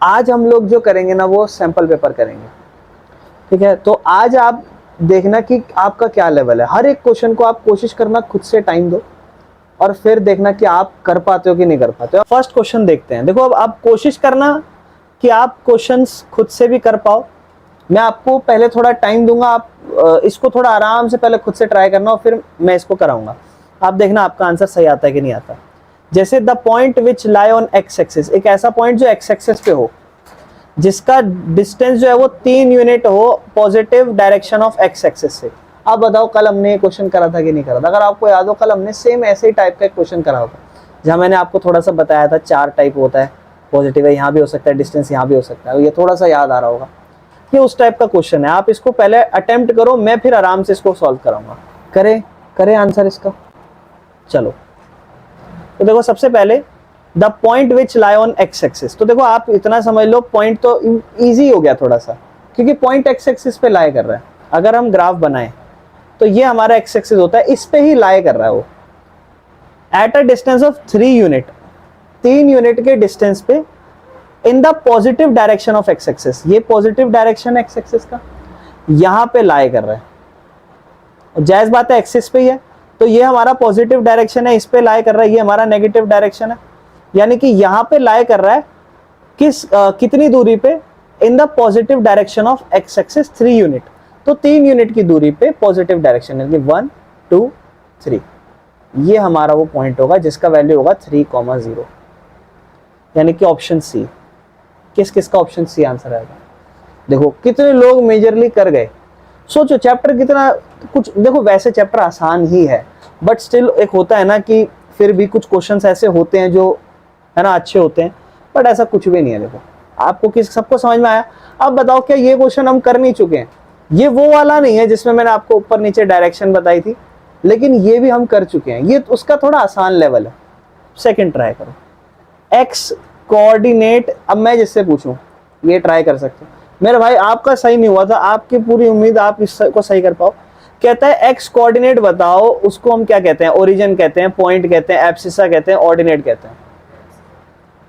आज हम लोग जो करेंगे ना वो सैंपल पेपर करेंगे, ठीक है। तो आज आप देखना कि आपका क्या लेवल है। हर एक क्वेश्चन को आप कोशिश करना खुद से टाइम दो और फिर देखना कि आप कर पाते हो कि नहीं कर पाते हो। फर्स्ट क्वेश्चन देखते हैं। देखो अब आप कोशिश करना कि आप क्वेश्चंस खुद से भी कर पाओ। मैं आपको पहले थोड़ा टाइम दूंगा, आप इसको थोड़ा आराम से पहले खुद से ट्राई करना और फिर मैं इसको कराऊंगा। आप देखना आपका आंसर सही आता है कि नहीं आता। जैसे the point which lie on x axis, एक ऐसा पॉइंट जो एक्स एक्सिस पे हो जिसका डिस्टेंस जो है वो 3 यूनिट हो positive direction of x axis से। आप बताओ कल हमने ये क्वेश्चन करा था कि नहीं करा था। अगर आपको याद हो कल हमने सेम ऐसे ही टाइप का एक क्वेश्चन करा होता, जहां मैंने आपको थोड़ा सा बताया था 4 टाइप होता है, पॉजिटिव है, यहाँ भी हो सकता है, डिस्टेंस यहाँ भी हो सकता है। ये थोड़ा सा याद आ रहा होगा, ये उस टाइप का क्वेश्चन है। आप इसको पहले अटेम्प्ट करो, मैं फिर आराम से इसको सॉल्व कराऊंगा। करे आंसर इसका। चलो तो देखो सबसे पहले the point which lie on x axis. तो देखो आप इतना समझ लो, पॉइंट तो इजी हो गया थोड़ा सा, क्योंकि पॉइंट एक्स एक्सिस पे लाई कर रहा है। अगर हम ग्राफ बनाएं तो ये हमारा एक्स एक्सिस होता है, इस पे ही लाई कर रहा है वो at a distance of 3 unit, 3 unit के डिस्टेंस पे in the positive direction of x axis. ये पॉजिटिव डायरेक्शन एक्स एक्सिस का यहां पे लाई कर रहा है। जायज बात है, एक्सिस पे ही है तो ये हमारा पॉजिटिव डायरेक्शन है, इस पे लाई कर रहा है, ये हमारा नेगेटिव डायरेक्शन है। यानी कि यहां पे लाई कर रहा है कितनी दूरी पे, in the positive direction of x axis 3 unit. तो 3 यूनिट की दूरी पे पॉजिटिव डायरेक्शन, यानी 1 2 3, ये हमारा वो पॉइंट होगा जिसका वैल्यू होगा 3,0, यानी कि ऑप्शन सी। किस किस का ऑप्शन सी आंसर आएगा। देखो कितने लोग मेजरली कर गए। सोचो चैप्टर कितना कुछ, देखो वैसे चैप्टर आसान ही है, बट स्टिल एक होता है ना कि फिर भी कुछ क्वेश्चंस ऐसे होते हैं जो है ना अच्छे होते हैं, बट ऐसा कुछ भी नहीं है। देखो आपको किस सबको समझ में आया। अब बताओ क्या ये क्वेश्चन हम कर नहीं चुके हैं। ये वो वाला नहीं है जिसमें मैंने आपको ऊपर नीचे डायरेक्शन बताई थी, लेकिन ये भी हम कर चुके हैं। ये उसका थोड़ा आसान लेवल है। सेकंड ट्राई करो, एक्स कोऑर्डिनेट। अब मैं जिससे पूछूं ये ट्राई कर सकते हो। मेरे भाई आपका सही नहीं हुआ था, आपकी पूरी उम्मीद आप इसको सही कर पाओ। कहता है एक्स कोऑर्डिनेट बताओ, उसको हम क्या कहते हैं, ओरिजिन कहते हैं, पॉइंट कहते हैं, एब्सिसा कहते हैं, ऑर्डिनेट कहते हैं।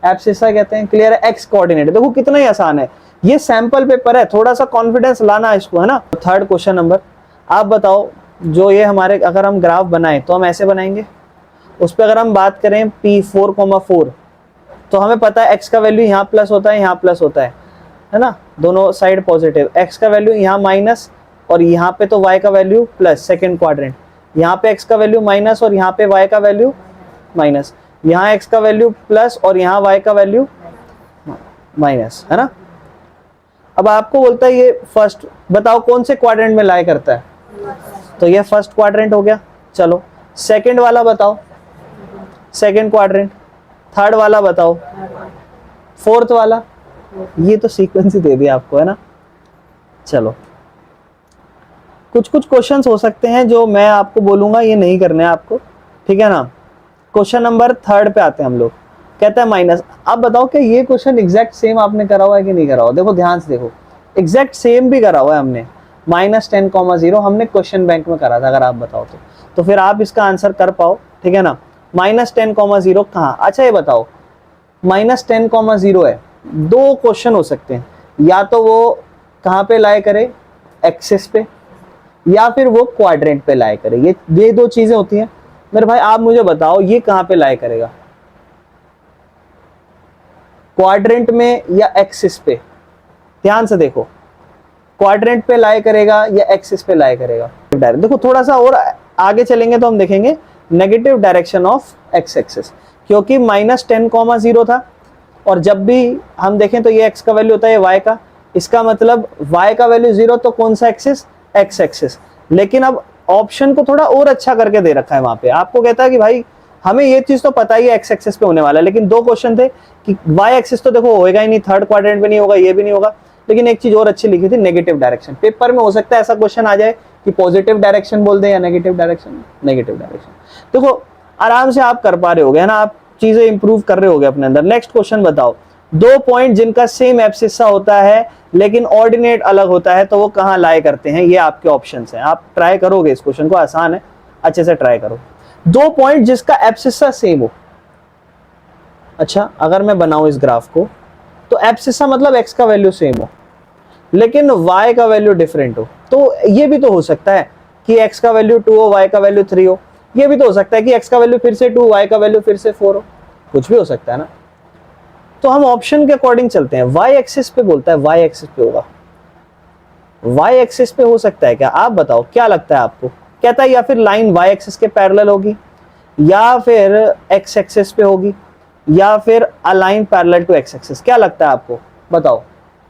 एब्सिसा कहते हैं, क्लियर है। एक्स कोऑर्डिनेट देखो कितना ही आसान है, ये सैंपल पेपर है, थोड़ा सा कॉन्फिडेंस लाना इसको, है ना। थर्ड क्वेश्चन नंबर, आप बताओ जो ये हमारे अगर हम ग्राफ बनाएं तो हम ऐसे बनाएंगे। उस पर अगर हम बात करें P4,4, तो हमें पता है एक्स का वैल्यू यहाँ प्लस होता है, यहाँ प्लस होता है ना, दोनों साइड पॉजिटिव। एक्स का वैल्यू यहाँ माइनस और यहाँ पे तो वाई का वैल्यू प्लस, सेकेंड क्वाड्रेंट। यहाँ पे एक्स का वैल्यू माइनस और यहाँ पे वाई का वैल्यू माइनस, यहाँ एक्स का वैल्यू प्लस और यहाँ वाई का वैल्यू माइनस, है ना। अब आपको बोलता है ये फर्स्ट, बताओ कौन से क्वाड्रेंट में लाई करता है, तो ये फर्स्ट क्वाड्रेंट हो गया। चलो सेकंड वाला बताओ, सेकंड क्वाड्रेंट। थर्ड वाला बताओ, फोर्थ वाला। ये तो सीक्वेंस ही दे दिया आपको, है ना। चलो कुछ कुछ क्वेश्चंस हो सकते हैं जो मैं आपको बोलूंगा ये नहीं करने हैं आपको, ठीक है ना। क्वेश्चन नंबर थर्ड पे आते हैं हम लोग। कहता है माइनस। अब बताओ कि ये क्वेश्चन एग्जैक्ट सेम आपने करा हुआ है कि नहीं करा हुआ। देखो ध्यान से देखो, एग्जैक्ट सेम भी करा हुआ है हमने। -10,0 हमने क्वेश्चन बैंक में करा था, अगर आप बताओ तो फिर आप इसका आंसर कर पाओ, ठीक है ना। -10,0 कहाँ, अच्छा ये बताओ -10,0 है। 2 क्वेश्चन हो सकते हैं, या तो वो कहाँ पे लाई करे, एक्सिस पे, या फिर वो क्वाड्रेंट पे लाई करे। ये 2 चीजें होती हैं। मेरे भाई आप मुझे बताओ ये कहाँ पे लाई करेगा, क्वाड्रेंट में या एक्सिस पे। ध्यान से देखो, क्वाड्रेंट पे लाई करेगा या एक्सिस पे लाई करेगा। देखो थोड़ा सा और आगे चलेंगे तो हम देखेंगे negative direction of x axis, क्योंकि -10,0 था और जब भी हम देखें तो ये एक्स का वैल्यू होता है वाई का, इसका मतलब वाई का वैल्यू 0, तो कौन सा एक्सिस, एक्स एक्सिस। लेकिन अब ऑप्शन को थोड़ा और अच्छा करके दे रखा है वहां पे। आपको कहता है कि भाई हमें ये चीज तो पता ही है एक्स एक्सिस पे होने वाला है, लेकिन 2 क्वेश्चन थे कि वाई एक्सिस तो देखो होएगा ही नहीं, थर्ड क्वाड्रेंट में नहीं होगा, ये भी नहीं होगा। लेकिन एक चीज और अच्छी लिखी थी, नेगेटिव डायरेक्शन। पेपर में हो सकता है ऐसा क्वेश्चन आ जाए कि पॉजिटिव डायरेक्शन बोल दे या नेगेटिव डायरेक्शन, नेगेटिव डायरेक्शन। देखो आराम से आप कर पा रहे होगे, है ना, आप चीजें इंप्रूव कर रहे होगे अपने अंदर। नेक्स्ट क्वेश्चन बताओ, 2 पॉइंट जिनका सेम एब्सिसा होता है लेकिन ऑर्डिनेट अलग होता है, तो वो कहाँ लाई करते हैं। ये आपके ऑप्शंस हैं, आप ट्राई करोगे इस क्वेश्चन को, आसान है, अच्छे से ट्राई करो। 2 पॉइंट जिसका एब्सिसा सेम हो। अच्छा अगर मैं बनाऊं इस ग्राफ को, तो एब्सिसा मतलब x का वैल्यू सेम हो लेकिन y का वैल्यू डिफरेंट हो। तो ये भी तो हो सकता है कि x का वैल्यू 2 हो, y का वैल्यू 3 हो। ये भी तो हो सकता है कि x का वैल्यू फिर से 2, y का वैल्यू फिर से 4 हो। कुछ भी हो सकता है ना। तो हम ऑप्शन के अकॉर्डिंग चलते हैं। y एक्सिस पे बोलता है, y एक्सिस पे होगा, y एक्सिस पे हो सकता है क्या? आप बताओ क्या लगता है आपको? कहता है या फिर लाइन y एक्सिस के पैरेलल होगी, या फिर x एक्सिस पे होगी, या फिर align parallel to x axis. क्या लगता है आपको? बताओ,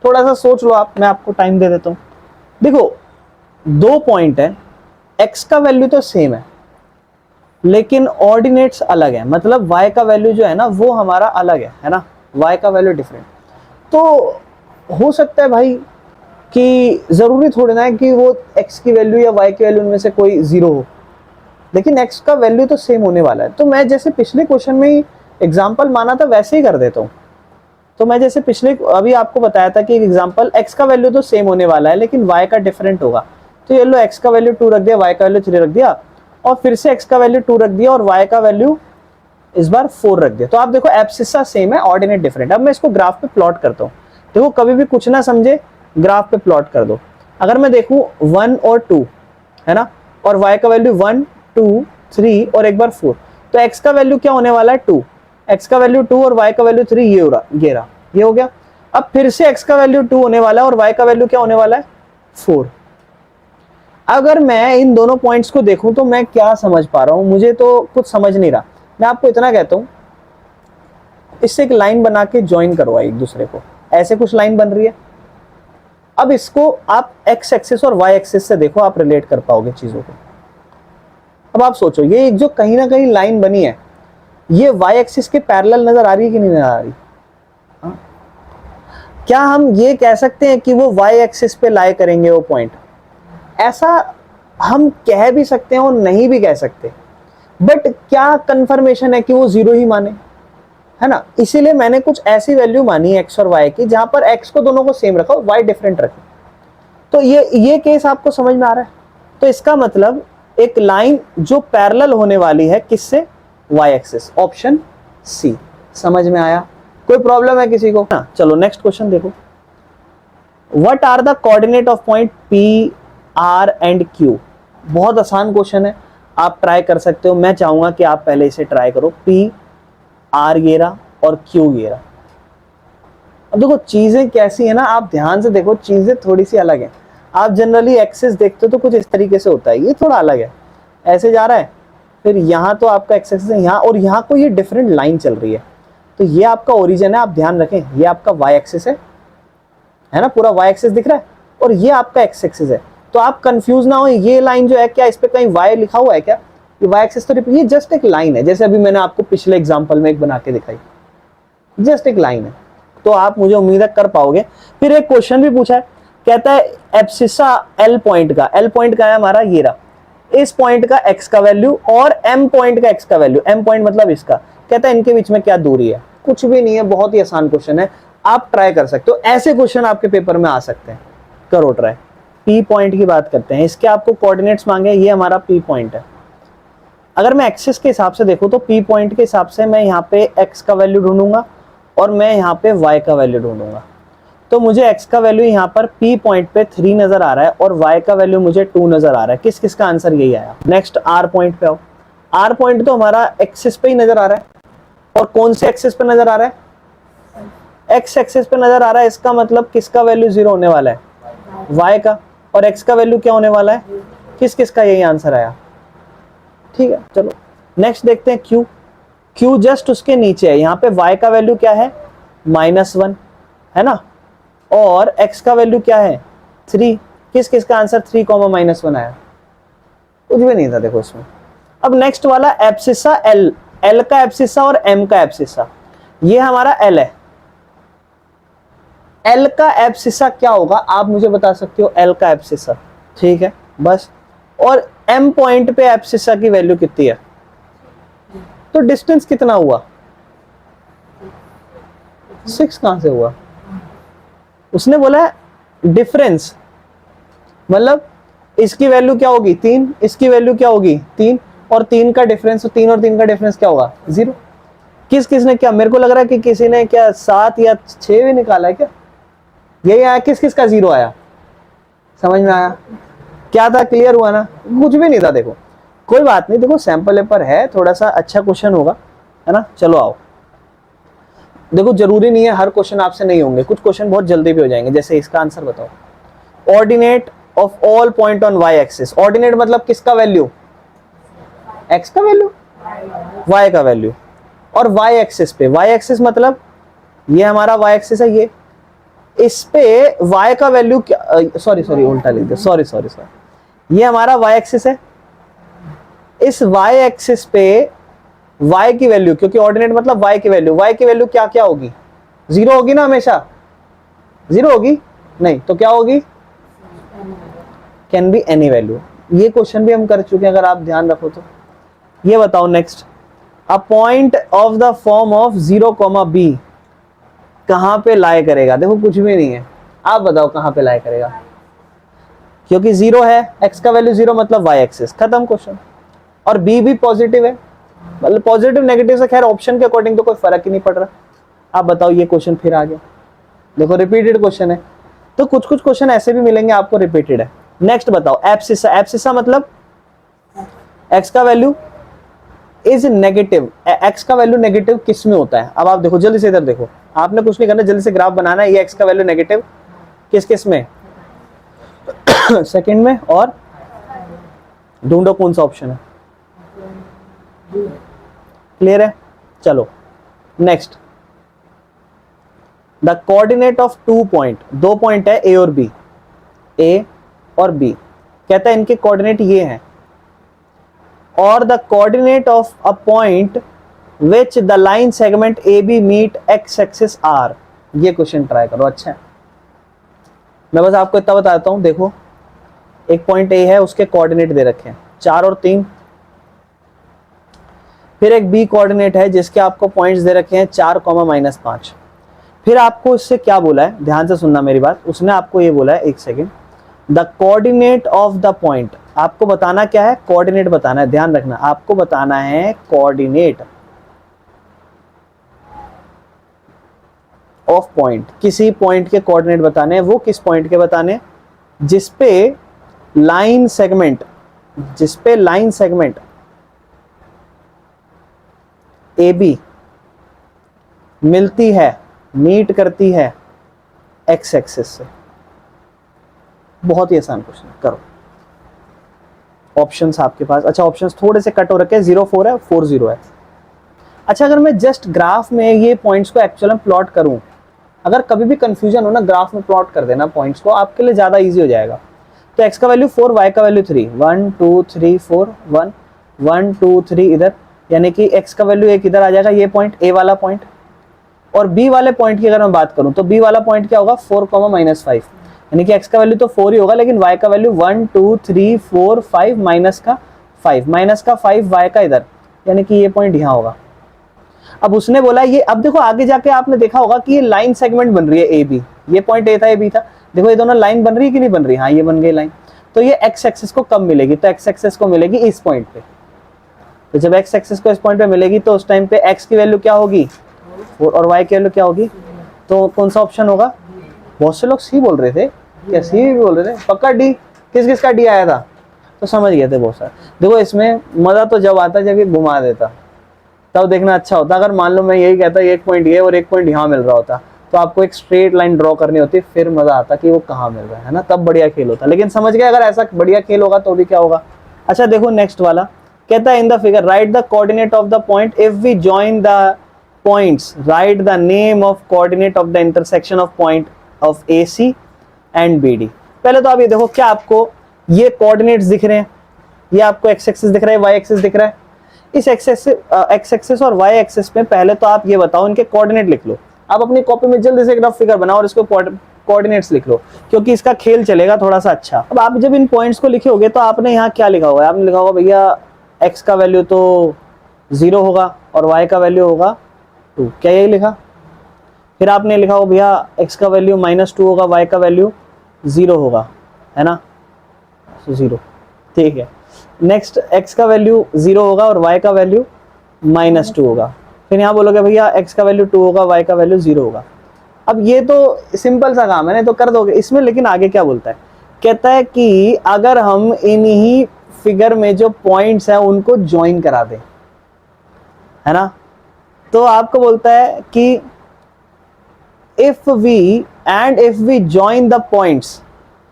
थोड़ा सा सोच लो आप, मैं आपको टाइम दे देता हूं। देखो, दो पॉइंट है, x का वैल्यू तो सेम है लेकिन ऑर्डिनेट्स अलग है, मतलब y का वैल्यू जो है ना वो हमारा अलग है ना, y का वैल्यू डिफरेंट। तो हो सकता है भाई कि जरूरी थोड़ी ना है कि वो x की वैल्यू या y की वैल्यू उनमें से कोई जीरो हो, लेकिन x का वैल्यू तो सेम होने वाला है। तो मैं जैसे पिछले क्वेश्चन में ही एग्जाम्पल माना था वैसे ही कर देता हूँ। तो मैं जैसे पिछले अभी आपको बताया था कि एग्जाम्पल x का वैल्यू तो सेम होने वाला है लेकिन y का डिफरेंट होगा। तो ये लो, x का वैल्यू 2 रख दिया, y का वैल्यू 3 रख दिया, और फिर से x का वैल्यू 2 रख दिया और y का वैल्यू इस बार 4 रख दिया। तो आप देखो एब्सिसा सेम है, ऑर्डिनेट डिफरेंट। अब मैं इसको ग्राफ पे प्लॉट करता हूँ। देखो, कभी भी कुछ ना समझे ग्राफ पे प्लॉट कर दो। अगर मैं देखूं 1 और 2 है ना, और y का वैल्यू 1 2 3 और एक बार 4, तो x का वैल्यू क्या होने वाला है? 2, x का वैल्यू 2 और y का वैल्यू 3, ये हो गया। अब फिर से x का वैल्यू 2 होने वाला है और y का वैल्यू क्या होने वाला है? 4। अगर मैं इन दोनों पॉइंट्स को देखूं तो मैं क्या समझ पा रहा हूं? मुझे तो कुछ समझ नहीं रहा। मैं आपको इतना कहता हूं, इससे एक लाइन बना के ज्वाइन करवाओ एक दूसरे को। ऐसे कुछ लाइन बन रही है। अब इसको आप x एक्सिस और y एक्सिस से देखो, आप रिलेट कर पाओगे चीजों को। अब आप सोचो, ये एक जो कहीं ना कहीं लाइन बनी है, ये y एक्सिस के पैरेलल नजर आ रही है कि नहीं नजर आ रही? क्या हम ये कह सकते हैं कि वो y एक्सिस पे लाई करेंगे वो पॉइंट? ऐसा हम कह भी सकते हैं और नहीं भी कह सकते, बट क्या कंफर्मेशन है कि वो जीरो ही माने, है ना। इसीलिए मैंने कुछ ऐसी वैल्यू मानी x और y की जहां पर x को दोनों को सेम रखा, y डिफरेंट रखे। तो ये केस आपको समझ में आ रहा है? तो इसका मतलब एक लाइन जो पैरेलल होने वाली है किससे? y axis. Option C. समझ में आया? कोई प्रॉब्लम है किसी को? हाँ, चलो नेक्स्ट क्वेश्चन देखो। What are the coordinate of point P, R and Q? बहुत आसान क्वेश्चन है, आप ट्राई कर सकते हो। मैं चाहूंगा कि आप पहले इसे ट्राई करो। P, R ये रहा और Q ये रहा। अब देखो चीजें कैसी है ना, आप ध्यान से देखो, चीजें थोड़ी सी अलग है। आप जनरली एक्सिस देखते हो तो कुछ इस तरीके से होता है, ये थोड़ा अलग है, ऐसे जा रहा है, फिर यहाँ तो आपका एक्सिस है यहाँ, और यहाँ को ये डिफरेंट लाइन चल रही है। तो ये आपका ओरिजिन है, आप ध्यान रखें, ये आपका y एक्सिस है ना, पूरा y एक्सिस दिख रहा है, और ये आपका x एक्सिस है। तो आप कंफ्यूज ना हो, ये लाइन जो है क्या इस पे कहीं y लिखा हुआ है क्या? ये y एक्सिस तो ये जस्ट एक लाइन है, जैसे अभी मैंने आपको पिछले एग्जांपल में एक बना के दिखाई, जस्ट एक लाइन है। तो आप मुझे उम्मीद है कर पाओगे। फिर एक क्वेश्चन भी पूछा है, कहता है एब्सिसा L पॉइंट का, L पॉइंट का है हमारा ये रहा, इस पॉइंट का x का वैल्यू और M पॉइंट का x का वैल्यू, M पॉइंट मतलब इसका, कहता है इनके बीच में क्या दूरी है? कुछ भी नहीं है, बहुत ही आसान क्वेश्चन है, आप ट्राई कर सकते हो। ऐसे क्वेश्चन आपके पेपर में आ सकते हैं, करो ट्राई। P पॉइंट की बात करते हैं, इसके आपको कोऑर्डिनेट्स मांगे, ये हमारा P पॉइंट है। अगर मैं एक्सिस के हिसाब से देखूं तो P पॉइंट के हिसाब से मैं यहाँ पे x का वैल्यू ढूंढूंगा और मैं यहाँ पे y का वैल्यू ढूंढूंगा। तो मुझे x का वैल्यू यहाँ पर P पॉइंट पे 3 नजर आ रहा है और y का वैल्यू मुझे 2 नजर आ रहा है। किस किस का आंसर यही आया? नेक्स्ट R पॉइंट पे आओ। R पॉइंट तो हमारा एक्सिस पे ही नजर आ रहा है, और कौन से एक्सिस पे नजर आ रहा है? x एक्सिस पे नजर आ रहा है। इसका मतलब किसका वैल्यू 0 होने वाला है? y का। और x का वैल्यू क्या होने वाला है? किस किस का यही आंसर आया? ठीक है, चलो नेक्स्ट देखते हैं Q। Q जस्ट उसके नीचे है, यहाँ पे y का वैल्यू क्या है? -1 है ना, और x का वैल्यू क्या है? 3। किस किस का आंसर 3, -1 आया? कुछ भी नहीं था देखो इसमें। अब नेक्स्ट वाला एब्सिसा L, L का एब्सिसा और M का एब्सिसा, ये हमारा L है। L का एब्सिसा क्या होगा आप मुझे बता सकते हो? L का एब्सिसा, ठीक है बस। और M पॉइंट पे एब्सिसा की वैल्यू कितनी है? तो डिस्टेंस कितना हुआ? 6 कहां से हुआ? उसने बोला है डिफरेंस, मतलब इसकी वैल्यू क्या होगी? 3, इसकी वैल्यू क्या होगी? 3, और 3 का डिफरेंस, तो 3 और 3 का डिफरेंस क्या होगा? 0। किस किसने क्या, मेरे को लग रहा है कि किसी ने क्या 7 या 6 भी निकाला है क्या, यही आया, किस किस का 0 आया, समझ में आया क्या था, क्लियर हुआ ना, कुछ भी नहीं था। देखो कोई बात नहीं, देखो सैंपल पेपर है, थोड़ा सा अच्छा क्वेश्चन होगा, है ना। चलो आओ, देखो जरूरी नहीं है हर क्वेश्चन आपसे नहीं होंगे, कुछ क्वेश्चन बहुत जल्दी भी हो जाएंगे। जैसे इसका आंसर बताओ, ordinate of all point on Y axis. Ordinate मतलब किसका वैल्यू, एक्स का वैल्यू, वाई का वैल्यू, और वाई एक्सिस पे, वाई एक्सिस मतलब ये हमारा वाई एक्सिस है, ये इस पे y का वैल्यू क्या, सॉरी उल्टा लिख दे, सॉरी, ये हमारा y एक्सिस है, इस y एक्सिस पे y की वैल्यू, क्योंकि ऑर्डिनेट मतलब y की वैल्यू क्या क्या होगी, 0 होगी ना, हमेशा 0 होगी, नहीं तो क्या होगी, कैन बी एनी वैल्यू। ये क्वेश्चन भी हम कर चुके हैं, अगर आप ध्यान रखो तो। ये बताओ next, a point of the form of 0, b कहां पे लाई करेगा। देखो कुछ भी नहीं है, आप बताओ कहां पे लाई करेगा, क्योंकि 0 है, x का वैल्यू 0 मतलब y एक्सिस, खत्म क्वेश्चन। और b भी पॉजिटिव है, मतलब पॉजिटिव नेगेटिव से खैर ऑप्शन के अकॉर्डिंग तो कोई फर्क ही नहीं पड़ रहा। आप बताओ, ये क्वेश्चन फिर आ गया, देखो रिपीटेड क्वेश्चन है, तो कुछ कुछ क्वेश्चन ऐसे भी मिलेंगे आपको रिपीटेड है। नेक्स्ट बताओ, एब्सिसा, एब्सिसा मतलब x का वैल्यू इज नेगेटिव, x का वैल्यू नेगेटिव किस में होता है। अब आप देखो जल्दी से, इधर देखो, आपने कुछ नहीं करना, जल्दी से ग्राफ बनाना है, ये x का वैल्यू नेगेटिव किस किस में, सेकंड में, और ढूंढो कौन सा ऑप्शन है, क्लियर है। चलो next, the coordinate of 2 point, 2 point है a और b, a और b, कहता है इनके कोऑर्डिनेट ये हैं, और the coordinate of a point which the line segment A B meet X axis are. ये क्वेश्चन ट्राई करो, अच्छा है। मैं बस आपको इतना बताता हूं, देखो एक पॉइंट ए है, उसके कोऑर्डिनेट दे रखे हैं 4 और 3, फिर एक बी कोऑर्डिनेट है जिसके आपको पॉइंट्स दे रखे हैं 4, -5। फिर आपको इससे क्या बोला है, ध्यान से सुनना मेरी बात, उसने आपको ये बोला है, एक second, the coordinate of the point, आपको बताना क्या है, कोऑर्डिनेट बताना है, ध्यान रखना, आपको बताना है कोऑर्डिनेट ऑफ पॉइंट, किसी पॉइंट के कोऑर्डिनेट बताने हैं। वो किस पॉइंट के बताने, जिसपे लाइन सेगमेंट, जिसपे लाइन सेगमेंट ए बी मिलती है, मीट करती है एक्स एक्सिस से। बहुत ही आसान क्वेश्चन, करो। ऑप्शंस आपके पास, अच्छा ऑप्शंस थोड़े से कट हो रखे हैं, 0, 4 है, 4, 0 है। अच्छा, अगर मैं जस्ट ग्राफ में ये पॉइंट्स को एक्चुअल में प्लॉट करूं, अगर कभी भी कंफ्यूजन हो ना, ग्राफ में प्लॉट कर देना पॉइंट्स को, आपके लिए ज्यादा इजी हो जाएगा। तो x का वैल्यू 4, y का वैल्यू 3, 1 2 3 4, 1 1 2 3 इधर, यानी कि x का वैल्यू एक इधर आ जाएगा, ये पॉइंट a वाला पॉइंट, और b वाले पॉइंट की अगर मैं बात करूं तो b वाला पॉइंट क्या होगा, 4, -5, यानी कि x का वैल्यू तो 4 ही होगा, लेकिन y का वैल्यू 1 2 3 4 5 माइनस का 5 y का इधर, यानी कि ये पॉइंट यहाँ होगा। अब उसने बोला ये, अब देखो आगे जाके आपने देखा होगा कि ये लाइन सेगमेंट बन रही है ए बी, ये पॉइंट ए था, ए बी था, देखो ये दोनों लाइन बन रही है कि नहीं बन रही, हाँ ये बन गई लाइन। तो ये एक्स एक्सिस को कब मिलेगी, तो एक्स एक्सिस को मिलेगी इस पॉइंट पे। तो जब एक्स एक्सिस को इस पॉइंट पे मिलेगी तो उस टाइम पे एक्स की वैल्यू क्या होगी 4 और वाई की वैल्यू क्या होगी, तो कौन सा ऑप्शन होगा। बहुत से लोग सी बोल रहे थे, क्या सी भी बोल रहे थे, पक्का डी, किस किस का डी आया था, तो समझ गए थे बहुत सारे। देखो इसमें मजा तो जब आता जब ये घुमा देता, तब देखना अच्छा होता। अगर मान लो मैं यही कहता एक पॉइंट ये और एक पॉइंट यहाँ मिल रहा होता, तो आपको एक स्ट्रेट लाइन ड्रॉ करनी होती, फिर मजा आता कि वो कहाँ मिल रहा है ना, तब बढ़िया खेल होता। लेकिन समझ गए, अगर ऐसा बढ़िया खेल होगा तो भी क्या होगा। अच्छा देखो नेक्स्ट वाला, कहता है in the figure write the coordinate of the point if we join the points, write the name of coordinate of the intersection of point of AC and BD। पहले तो आप ये देखो, क्या आपको ये कोऑर्डिनेट्स दिख रहे हैं, ये आपको एक्स एक्सिस दिख रहा है, वाई एक्सिस दिख रहा है। इस एक्स एक्सिस और वाई एक्सिस में पहले तो आप ये बताओ, इनके कोऑर्डिनेट लिख लो। आप अपनी कॉपी में जल्दी से एक रफ फिगर बनाओ और इसको कोऑर्डिनेट्स लिख लो, क्योंकि इसका खेल चलेगा थोड़ा सा अच्छा। अब आप जब इन पॉइंट्स को लिखे होगे तो आपने यहाँ क्या लिखा होगा, आपने लिखा होगा भैया एक्स का वैल्यू तो 0 होगा और वाई का वैल्यू होगा 2, क्या यही लिखा। फिर आपने लिखा हो भैया एक्स का वैल्यू -2 होगा, वाई का वैल्यू 0 होगा, है ना, 0, ठीक है। नेक्स्ट x का वैल्यू 0 होगा और y का वैल्यू -2 होगा, फिर यहाँ बोलोगे भैया x का वैल्यू 2 होगा, y का वैल्यू 0 होगा। अब ये तो सिंपल सा काम है ना, तो कर दोगे इसमें। लेकिन आगे क्या बोलता है, कहता है कि अगर हम इन्हीं फिगर में जो पॉइंट्स हैं उनको ज्वाइन करा दें, है ना, तो आपको बोलता है कि if we join the points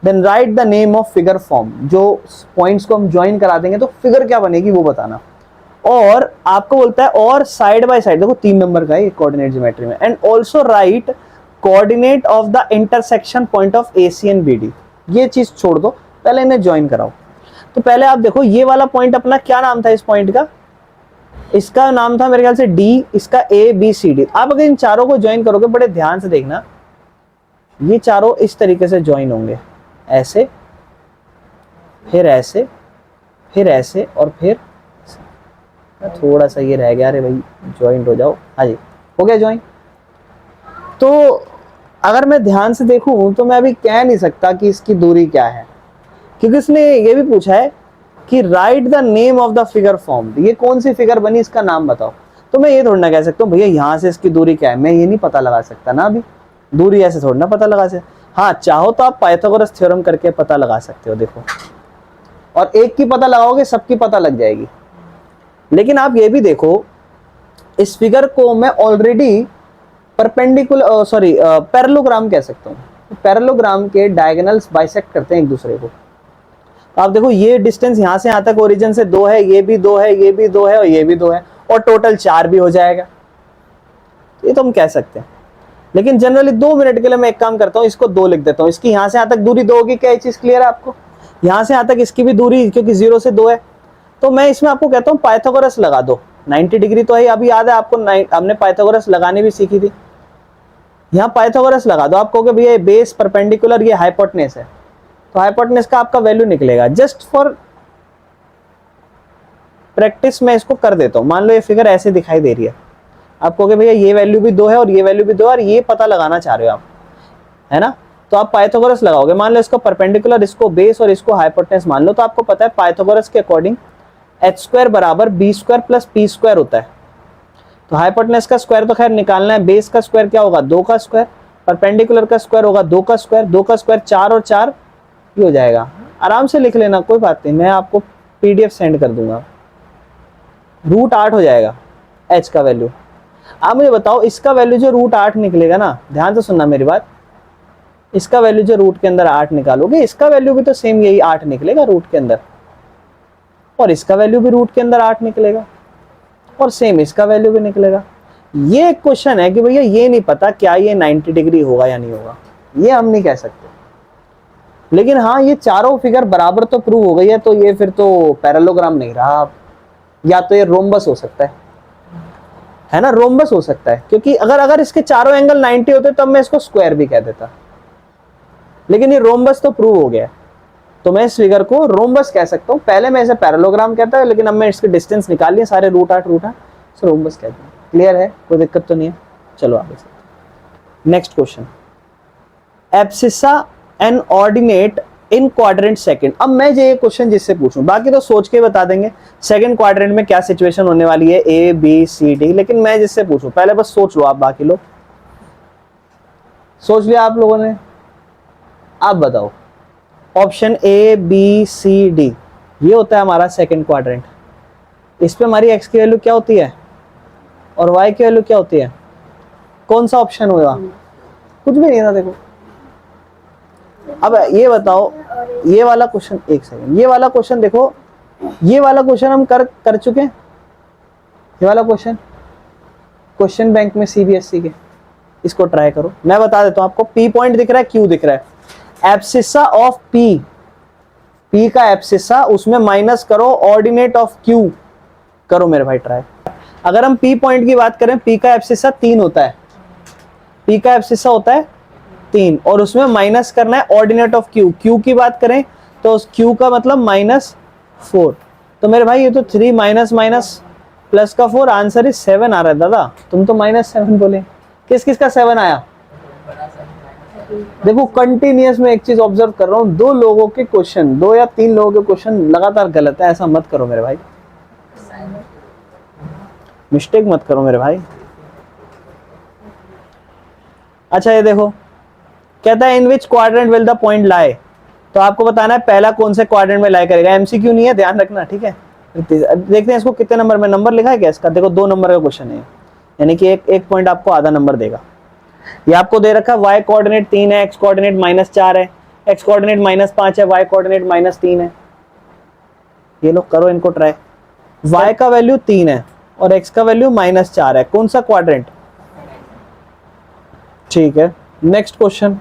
then write the name of figure form. जो पॉइंट्स को हम ज्वाइन करा देंगे तो फिगर क्या बनेगी वो बताना। और आपको बोलता है और साइड बाय साइड, देखो 3 नंबर का है कोऑर्डिनेट ज्योमेट्री में, and also right coordinate of the intersection point of AC and BD। ये चीज छोड़ दो, पहले इन्हें ज्वाइन कराओ। तो पहले आप देखो ये वाला पॉइंट अपना क्या नाम था इस पॉइंट का, इसका नाम था मेरे ख्याल से D, इसका ABCD। आप अगर इन चारों को ज्वाइन करोगे, बड़े ध्यान से देखना, ये चारों इस तरीके से ज्वाइन होंगे, ऐसे, फिर ऐसे, फिर ऐसे, और फिर थोड़ा सा ये रह गया, अरे भाई ज्वाइंट हो जाओ, हाँ जी हो गया ज्वाइन। तो अगर मैं ध्यान से देखूं तो मैं अभी कह नहीं सकता कि इसकी दूरी क्या है, क्योंकि इसने ये भी पूछा है कि right the name of the figure form. ये कौन सी फिगर बनी, इसका नाम बताओ। तो मैं ये थोड़ा ना कह सकता हूँ भैया यहाँ से इसकी दूरी क्या है, मैं ये नहीं पता लगा सकता ना, अभी दूरी ऐसे थोड़ा ना पता लगा सकते। हाँ चाहो तो आप पाइथागोरस थ्योरम करके पता लगा सकते हो, देखो, और एक की पता लगाओगे सबकी पता लग जाएगी। लेकिन आप ये भी देखो, इस फिगर को मैं ऑलरेडी परपेंडिकुलर पैरेललोग्राम कह सकता हूँ। पैरेललोग्राम के डायगोनल्स बाइसेक्ट करते हैं एक दूसरे को। आप देखो ये डिस्टेंस यहाँ से यहाँ तक ओरिजिन से 2 है, ये भी 2 है, ये भी 2 है, और ये भी 2 है, और टोटल 4 भी हो जाएगा। ये तो हम कह सकते हैं। लेकिन जनरली 2 मिनट के लिए मैं एक काम करता हूँ, इसको 2 लिख देता हूँ। इसकी यहाँ से यहाँ तक दूरी 2 होगी, क्या ये चीज क्लियर है आपको? यहाँ से यहाँ तक इसकी भी दूरी, क्योंकि 0 से 2 है, तो मैं इसमें आपको कहता हूँ पाइथागोरस लगा दो। 90 डिग्री तो है, अभी याद है आपको, हमने पाइथागोरस लगानी भी सीखी थी। यहाँ पाइथागोरस लगा दो। आप कहोगे भैया ये बेस परपेंडिकुलर, ये हाइपोटेनस है, तो हाइपोटेनस का आपका वैल्यू निकलेगा। जस्ट फॉर प्रैक्टिस मैं इसको कर देता हूँ। मान लो ये फिगर ऐसे दिखाई दे रही है, आप कहोगे भैया ये वैल्यू भी 2 है और ये वैल्यू भी 2 है, और ये पता लगाना चाह रहे हो आप, है ना, तो आप पाइथागोरस लगाओगे। मान लो इसको परपेंडिकुलर, इसको बेस और इसको हाइपोटेनस मान लो, तो आपको पता है पाइथागोरस के अकॉर्डिंग h² बराबर b² प्लस p² होता है। तो हाइपोटेनस का स्क्वायर तो खैर निकालना है, बेस का स्क्वायर क्या होगा 2 का स्क्वायर, परपेंडिकुलर का स्क्वायर होगा 2 का स्क्वायर, 2 का स्क्वायर 4 और 4 ये हो जाएगा। आराम से लिख लेना, कोई बात नहीं, मैं आपको PDF सेंड कर दूंगा। √8 हो जाएगा h का वैल्यू। आप मुझे बताओ इसका वैल्यू जो √8 निकलेगा ना, ध्यान से सुनना मेरी बात, इसका वैल्यू जो रूट के अंदर 8 निकालोगे, इसका वैल्यू भी तो सेम यही 8 निकलेगा रूट के अंदर, और इसका वैल्यू भी रूट के अंदर 8 निकलेगा, और सेम इसका वैल्यू भी निकलेगा। ये क्वेश्चन है कि भैया ये नहीं पता क्या ये 90 डिग्री होगा या नहीं होगा, ये हम नहीं कह सकते। लेकिन हाँ ये चारों फिगर बराबर तो प्रूव हो गई है, तो ये फिर तो पैरेललोग्राम नहीं रहा, या तो ये रोम्बस हो सकता है ना, रोम्बस हो सकता है, क्योंकि अगर इसके चारों एंगल 90 होते तब मैं इसको स्क्वायर भी कह देता, लेकिन ये रोम्बस तो प्रूव हो गया, तो मैं इस फिगर को रोम्बस कह सकता हूँ। पहले मैं इसे पैरेललोग्राम कहता है, लेकिन अब मैं इसके डिस्टेंस निकाल लिए सारे √8 तो रोम्बस कहते हैं। क्लियर है, कोई दिक्कत तो नहीं है? चलो आगे next question, abscissa and ordinate in quadrant second. अब मैं ये क्वेश्चन जिससे पूछूं, बाकी तो सोच के बता देंगे सेकंड क्वाड्रेंट में क्या सिचुएशन होने वाली है, ABCD, लेकिन मैं जिससे पूछूं पहले बस सोच लो आप, बाकी लोग सोच लिया आप लोगों ने? आप बताओ, ऑप्शन ABCD ये होता है हमारा सेकंड क्वाड्रेंट। इस पे हमारी x की वैल्यू क्या होती है और y की वैल्यू क्या होती है? कौन सा ऑप्शन होगा? कुछ भी नहीं था देखो। अब ये बताओ, ये वाला क्वेश्चन, एक सेकंड, ये वाला क्वेश्चन देखो, ये वाला क्वेश्चन हम कर चुके हैं। ये वाला क्वेश्चन बैंक में CBSE के, इसको ट्राई करो। मैं बता देता हूं आपको, P पॉइंट दिख रहा है, Q दिख रहा है, एब्सिसा ऑफ P का एब्सिसा, उसमें माइनस करो ऑर्डिनेट ऑफ Q, करो मेरे भाई ट्राई। अगर हम P पॉइंट की बात करें, P का एब्सिसा 3 होता है, P का एब्सिसा होता है 3, और उसमें माइनस करना है ऑर्डिनेट ऑफ Q। Q की बात करें तो उस Q का मतलब -4, तो मेरे भाई ये तो 3 माइनस माइनस प्लस का 4, आंसर इज 7 आ रहा है। दादा तुम तो -7 बोले, किस किस का 7 आया? देखो कंटिन्यूअस में एक चीज ऑब्जर्व कर रहा हूँ, 2 लोगों के क्वेश्चन, 2 या 3 लोगों के क्वेश्चन लगातार गलत है, ऐसा मत करो मेरे भाई। मिस्टेक मत करो मेरे भाई। अच्छा ये देखो, कहता है in which quadrant will the point lie. तो आपको बताना है पहला कौन से क्वाड्रेंट में लाई करेगा। एमसीक्यू नहीं है, ध्यान रखना, ठीक है। देखते हैं इसको कितने नंबर में, नंबर लिखा है क्या इसका, देखो 2 नंबर का क्वेश्चन है, यानी कि एक पॉइंट आपको आधा नंबर देगा। ये आपको दे रखा है y कोऑर्डिनेट 3 है, x कोऑर्डिनेट -4 है, x कोऑर्डिनेट -5 है, y कोऑर्डिनेट -3 है। ये लोग करो इनको ट्राई। y का वैल्यू 3 है और x का वैल्यू -4 है, कौन सा क्वाड्रेंट? ठीक है, नेक्स्ट क्वेश्चन।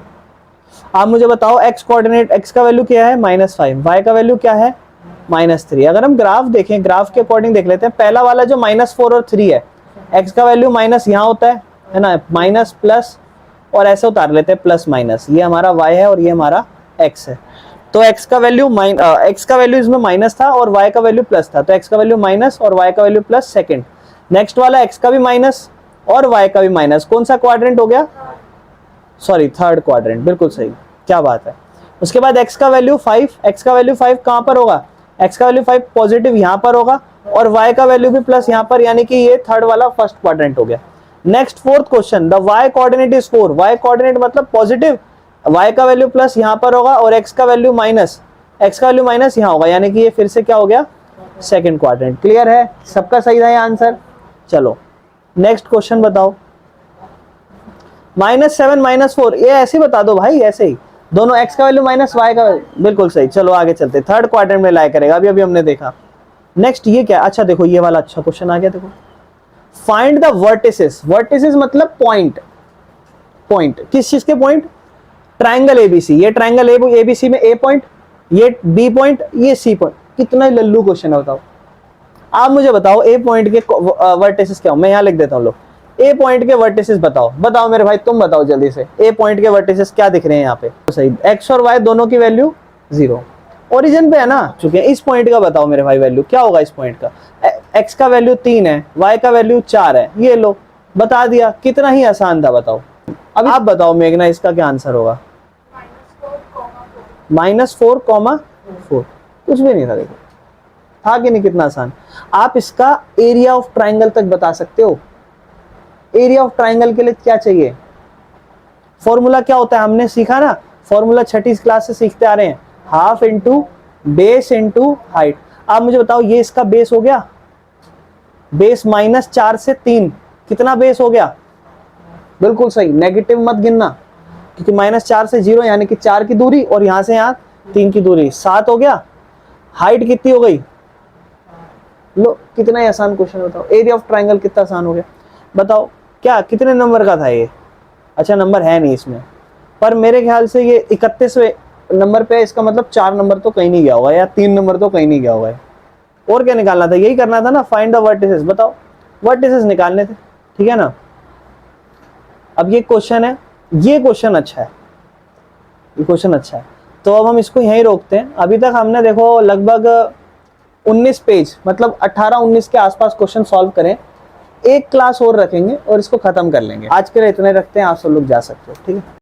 आप मुझे बताओ x कोऑर्डिनेट, x का वैल्यू क्या है -5, y का वैल्यू क्या है -3। अगर हम ग्राफ देखें, ग्राफ के अकॉर्डिंग देख लेते हैं। पहला वाला जो -4 और 3 है, x का वैल्यू माइनस यहाँ होता है ना, माइनस प्लस, और ऐसे उतार लेते हैं प्लस माइनस। ये हमारा y है और ये हमारा x है। तो x का वैल्यू इसमें माइनस था और y का वैल्यू प्लस था, तो x का वैल्यू माइनस और y का वैल्यू प्लस। सेकंड, नेक्स्ट वाला x का भी माइनस और y का भी माइनस, कौन सा क्वाड्रेंट हो गया? सॉरी, थर्ड क्वाड्रेंट, बिल्कुल सही, क्या बात है। उसके बाद x का वैल्यू 5, x का वैल्यू 5 कहां पर होगा? x का वैल्यू 5 पॉजिटिव यहां पर होगा और y का वैल्यू भी प्लस यहां पर, यानी कि ये थर्ड वाला फर्स्ट क्वाड्रेंट हो गया। Next fourth question, the y coordinate is 4, y coordinate मतलब पॉजिटिव, y का वैल्यू प्लस यहां पर होगा और x का वैल्यू माइनस, यहां होगा, यानी कि ये फिर से क्या हो गया? Second quadrant. क्लियर है, सबका सही था ये आंसर। चलो नेक्स्ट क्वेश्चन बताओ। -7 -4, ये ऐसे ही बता दो भाई, ऐसे ही दोनों, x का वैल्यू माइनस y का, बिल्कुल सही। चलो आगे चलते, थर्ड क्वाड्रेंट में लाई करेगा, अभी हमने देखा। नेक्स्ट ये क्या, अच्छा देखो ये वाला अच्छा क्वेश्चन आ गया, देखो फाइंड द वर्टिसेस। वर्टिसेस मतलब पॉइंट, पॉइंट किस चीज के पॉइंट? Triangle ABC. ये ट्रायंगल एबीसी में ए पॉइंट, ये बी पॉइंट, ये सी पॉइंट। कितना लल्लू क्वेश्चन है बताओ। आप मुझे बताओ ए पॉइंट के वर्टिसेस क्या हो, मैं यहां लिख देता हूं, लो ए पॉइंट के वर्टिसेस बताओ। बताओ मेरे भाई, तुम बताओ जल्दी से, ए पॉइंट के वर्टिसेस क्या दिख रहे हैं यहाँ पे? सही, एक्स और वाई दोनों की वैल्यू 0 ओरिजिन पे है ना, चुके हैं। इस पॉइंट का बताओ मेरे भाई, वैल्यू क्या होगा इस पॉइंट का? एक्स का वैल्यू 3 है, वाई का वैल्यू 4 है, ये लो बता दिया, कितना ही आसान था, बताओ। अब आप बताओ मेघना, इसका क्या आंसर होगा? -4,4, कुछ भी नहीं था, देखो था कि नहीं, कितना आसान। आप इसका एरिया ऑफ ट्राइंगल तक बता सकते हो। एरिया ऑफ ट्राइंगल के लिए क्या चाहिए? फॉर्मूला क्या होता है, हमने सीखा ना, फॉर्मूला छठी क्लास से सीखते आ रहे हैं, half into base into height. आप मुझे बताओ, ये इसका बेस हो गया, बेस -4 से 3, कितना बेस हो गया? बिल्कुल सही, नेगेटिव मत गिनना, क्योंकि -4 से 0 यानी कि 4 की दूरी, और यहां से यहां 3 की दूरी, 7 हो गया। हाइट कितनी हो गई? लो कितना ही आसान क्वेश्चन, बताओ एरिया ऑफ ट्राइंगल कितना आसान हो गया, बताओ क्या, कितने नंबर का था ये? अच्छा नंबर है नहीं इसमें, पर मेरे ख्याल से ये 31वें नंबर पे, इसका मतलब 4 नंबर तो कहीं नहीं गया होगा, या 3 नंबर तो कहीं नहीं गया होगा। और क्या निकालना था? यही करना था ना, फाइंड द वर्टिसेस। बताओ, वर्टिसेस निकालने थे, ठीक है ना। अब ये क्वेश्चन है, ये क्वेश्चन अच्छा है, ये क्वेश्चन अच्छा है, तो अब हम इसको यहीं रोकते हैं। अभी तक हमने देखो लगभग 19 पेज, मतलब 18-19 के आसपास क्वेश्चन सॉल्व करें। एक क्लास और रखेंगे और इसको खत्म कर लेंगे। आज के लिए इतने रखते हैं, आप सब लोग जा सकते हो, ठीक है।